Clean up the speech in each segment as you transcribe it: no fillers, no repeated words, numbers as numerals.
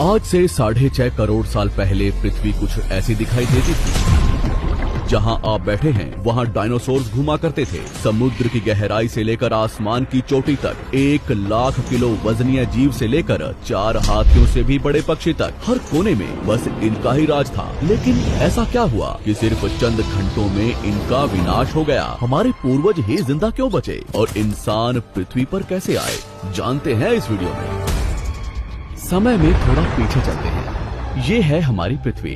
आज से 6.5 करोड़ साल पहले पृथ्वी कुछ ऐसी दिखाई देती थी। जहां आप बैठे हैं वहां डायनासोर्स घुमा करते थे। समुद्र की गहराई से लेकर आसमान की चोटी तक 1 लाख किलो वजनीय जीव से लेकर 4 हाथियों से भी बड़े पक्षी तक हर कोने में बस इनका ही राज था। लेकिन ऐसा क्या हुआ कि सिर्फ चंद घंटों में इनका विनाश हो गया? हमारे पूर्वज ही जिंदा क्यों बचे और इंसान पृथ्वी पर कैसे आए, जानते हैं इस वीडियो में। समय में थोड़ा पीछे चलते हैं। ये है हमारी पृथ्वी।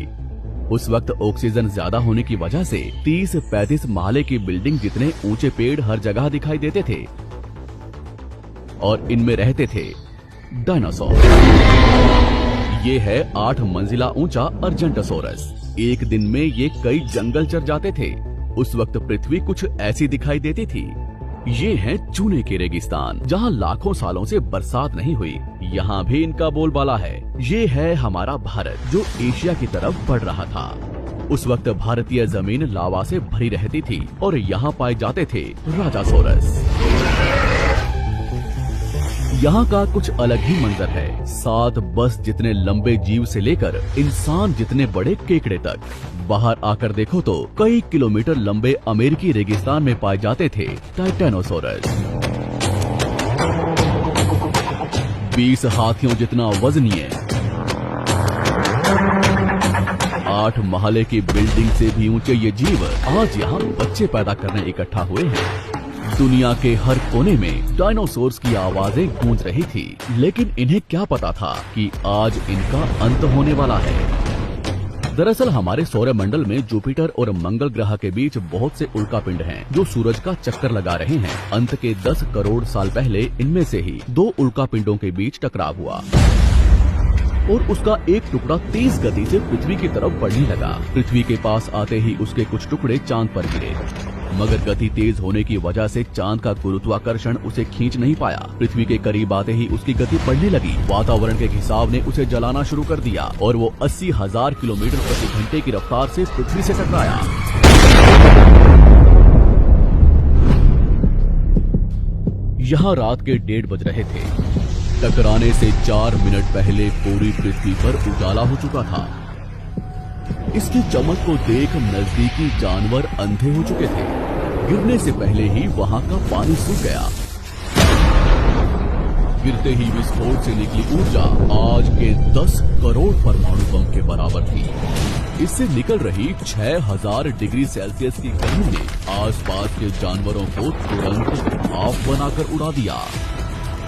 उस वक्त ऑक्सीजन ज्यादा होने की वजह से 30-35 महले की बिल्डिंग जितने ऊंचे पेड़ हर जगह दिखाई देते थे और इनमें रहते थे डायनासोर। ये है 8 मंजिला ऊंचा अर्जेंटोसोरस। एक दिन में ये कई जंगल चर जाते थे। उस वक्त पृथ्वी कुछ ऐसी दिखाई देती थी। ये है चूने के रेगिस्तान, जहाँ लाखों सालों से बरसात नहीं हुई। यहाँ भी इनका बोलबाला है। ये है हमारा भारत, जो एशिया की तरफ बढ़ रहा था। उस वक्त भारतीय जमीन लावा से भरी रहती थी और यहाँ पाए जाते थे राजासोरस। यहाँ का कुछ अलग ही मंजर है। 7 बस जितने लंबे जीव से लेकर इंसान जितने बड़े केकड़े तक। बाहर आकर देखो तो कई किलोमीटर लंबे अमेरिकी रेगिस्तान में पाए जाते थे टाइटेनोसोरस। 20 हाथियों जितना वजनीय, 8 महले की बिल्डिंग से भी ऊंचे ये जीव आज यहाँ बच्चे पैदा करने इकट्ठा हुए हैं। दुनिया के हर कोने में डायनासोर्स की आवाजें गूंज रही थी, लेकिन इन्हें क्या पता था कि आज इनका अंत होने वाला है। दरअसल हमारे सौरमंडल में जुपिटर और मंगल ग्रह के बीच बहुत से उल्कापिंड हैं, जो सूरज का चक्कर लगा रहे हैं। अंत के 10 करोड़ साल पहले इनमें से ही 2 उल्कापिंडों के बीच टकराव हुआ और उसका एक टुकड़ा तेज गति से पृथ्वी की तरफ बढ़ने लगा। पृथ्वी के पास आते ही उसके कुछ टुकड़े चांद पर गिरे, मगर गति तेज होने की वजह से चांद का गुरुत्वाकर्षण उसे खींच नहीं पाया। पृथ्वी के करीब आते ही उसकी गति बढ़ने लगी। वातावरण के खिंचाव ने उसे जलाना शुरू कर दिया और वो 80,000 किलोमीटर प्रति घंटे की रफ्तार से पृथ्वी से टकराया। यहाँ रात के 1:30 बज रहे थे। टकराने से 4 मिनट पहले पूरी पृथ्वी पर उजाला हो चुका था। इसकी चमक को देख नजदीकी जानवर अंधे हो चुके थे। गिरने से पहले ही वहां का पानी सूख गया। गिरते ही विस्फोट से निकली ऊर्जा आज के 10 करोड़ परमाणु बम के बराबर थी। इससे निकल रही 6000 डिग्री सेल्सियस की गर्मी ने आसपास के जानवरों को तुरंत भाप बनाकर उड़ा दिया।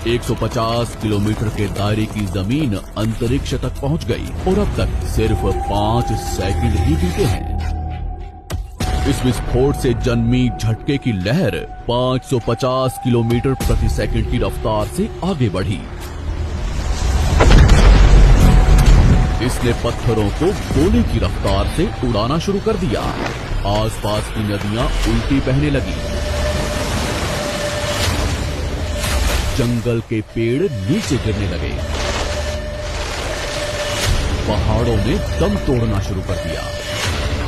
150 किलोमीटर के दायरे की जमीन अंतरिक्ष तक पहुंच गई और अब तक सिर्फ 5 सेकंड ही बीते हैं। इस विस्फोट से जन्मी झटके की लहर 550 किलोमीटर प्रति सेकंड की रफ्तार से आगे बढ़ी। इसने पत्थरों को गोले की रफ्तार से उड़ाना शुरू कर दिया। आसपास की नदियां उल्टी बहने लगी। जंगल के पेड़ नीचे गिरने लगे। पहाड़ों ने दम तोड़ना शुरू कर दिया।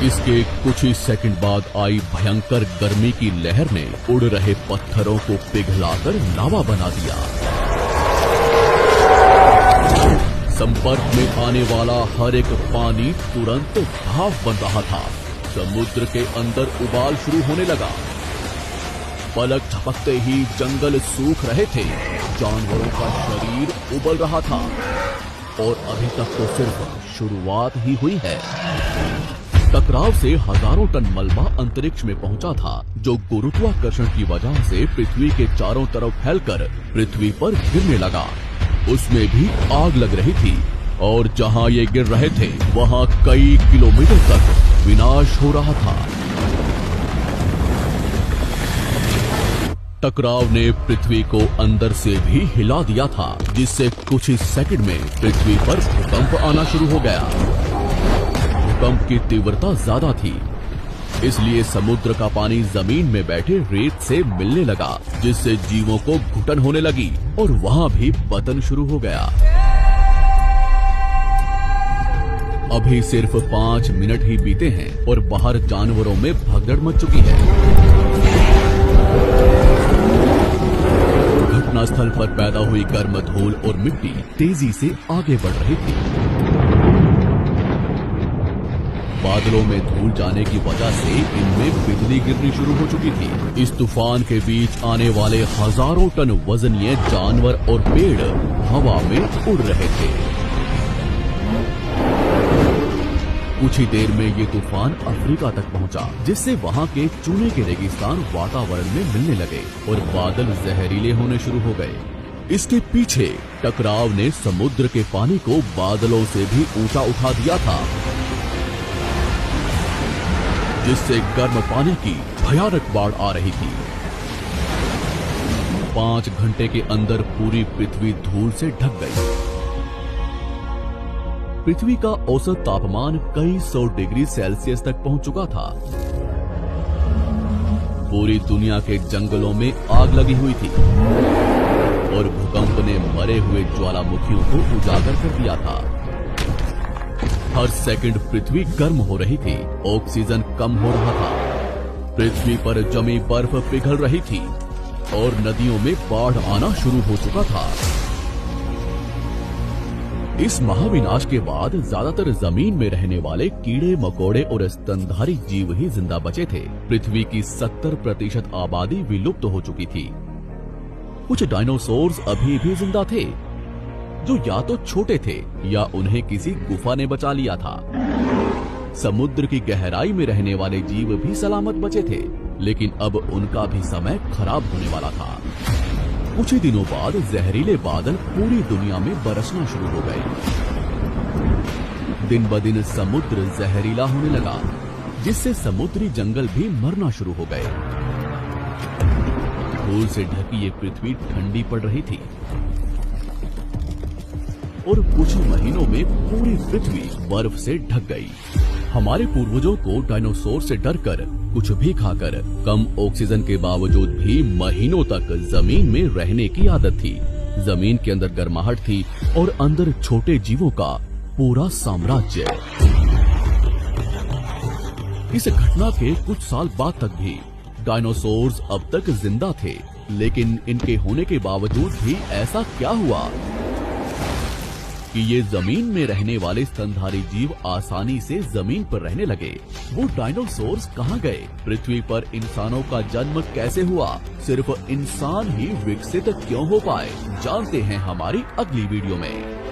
इसके कुछ ही सेकंड बाद आई भयंकर गर्मी की लहर ने उड़ रहे पत्थरों को पिघलाकर लावा बना दिया। संपर्क में आने वाला हर एक पानी तुरंत भाप बन रहा था। समुद्र के अंदर उबाल शुरू होने लगा। पलक झपकते ही जंगल सूख रहे थे। जानवरों का शरीर उबल रहा था और अभी तक तो सिर्फ शुरुआत ही हुई है। टकराव से हजारों टन मलबा अंतरिक्ष में पहुंचा था, जो गुरुत्वाकर्षण की वजह से पृथ्वी के चारों तरफ फैलकर पृथ्वी पर गिरने लगा। उसमें भी आग लग रही थी और जहां ये गिर रहे थे वहां कई किलोमीटर तक विनाश हो रहा था। टकराव ने पृथ्वी को अंदर से भी हिला दिया था, जिससे कुछ ही सेकंड में पृथ्वी पर भूकंप आना शुरू हो गया। भूकंप की तीव्रता ज्यादा थी, इसलिए समुद्र का पानी जमीन में बैठे रेत से मिलने लगा, जिससे जीवों को घुटन होने लगी और वहां भी पतन शुरू हो गया। अभी सिर्फ 5 मिनट ही बीते हैं और बाहर जानवरों में भगदड़ मच चुकी है। घटनास्थल पर पैदा हुई गर्म धूल और मिट्टी तेजी से आगे बढ़ रही थी। बादलों में धूल जाने की वजह से इनमें बिजली गिरनी शुरू हो चुकी थी। इस तूफान के बीच आने वाले हजारों टन वजनीय जानवर और पेड़ हवा में उड़ रहे थे। कुछ ही देर में ये तूफान अफ्रीका तक पहुंचा, जिससे वहां के चूने के रेगिस्तान वातावरण में मिलने लगे और बादल जहरीले होने शुरू हो गए। इसके पीछे टकराव ने समुद्र के पानी को बादलों से भी ऊंचा उठा दिया था, जिससे गर्म पानी की भयानक बाढ़ आ रही थी। 5 घंटे के अंदर पूरी पृथ्वी धूल से ढक गई। पृथ्वी का औसत तापमान कई 100 डिग्री सेल्सियस तक पहुंच चुका था। पूरी दुनिया के जंगलों में आग लगी हुई थी और भूकंप ने मरे हुए ज्वालामुखियों को उजागर कर दिया था। हर सेकंड पृथ्वी गर्म हो रही थी, ऑक्सीजन कम हो रहा था, पृथ्वी पर जमी बर्फ पिघल रही थी और नदियों में बाढ़ आना शुरू हो चुका था। इस महाविनाश के बाद ज्यादातर जमीन में रहने वाले कीड़े मकोड़े और स्तनधारी जीव ही जिंदा बचे थे। पृथ्वी की 70% आबादी विलुप्त हो चुकी थी। कुछ डायनासोर्स अभी भी जिंदा थे, जो या तो छोटे थे या उन्हें किसी गुफा ने बचा लिया था। समुद्र की गहराई में रहने वाले जीव भी सलामत बचे थे, लेकिन अब उनका भी समय खराब होने वाला था। कुछ ही दिनों बाद जहरीले बादल पूरी दुनिया में बरसना शुरू हो गए। दिन ब दिन समुद्र जहरीला होने लगा, जिससे समुद्री जंगल भी मरना शुरू हो गए। धूल से ढकी ये पृथ्वी ठंडी पड़ रही थी और कुछ महीनों में पूरी पृथ्वी बर्फ से ढक गई। हमारे पूर्वजों को डायनासोर से डरकर कुछ भी खाकर कम ऑक्सीजन के बावजूद भी महीनों तक जमीन में रहने की आदत थी। जमीन के अंदर गर्माहट थी और अंदर छोटे जीवों का पूरा साम्राज्य। इस घटना के कुछ साल बाद तक भी डायनासोर्स अब तक जिंदा थे, लेकिन इनके होने के बावजूद भी ऐसा क्या हुआ कि ये जमीन में रहने वाले स्तनधारी जीव आसानी से जमीन पर रहने लगे? वो डायनासोर्स कहाँ गए? पृथ्वी पर इंसानों का जन्म कैसे हुआ? सिर्फ इंसान ही विकसित क्यों हो पाए? जानते हैं हमारी अगली वीडियो में।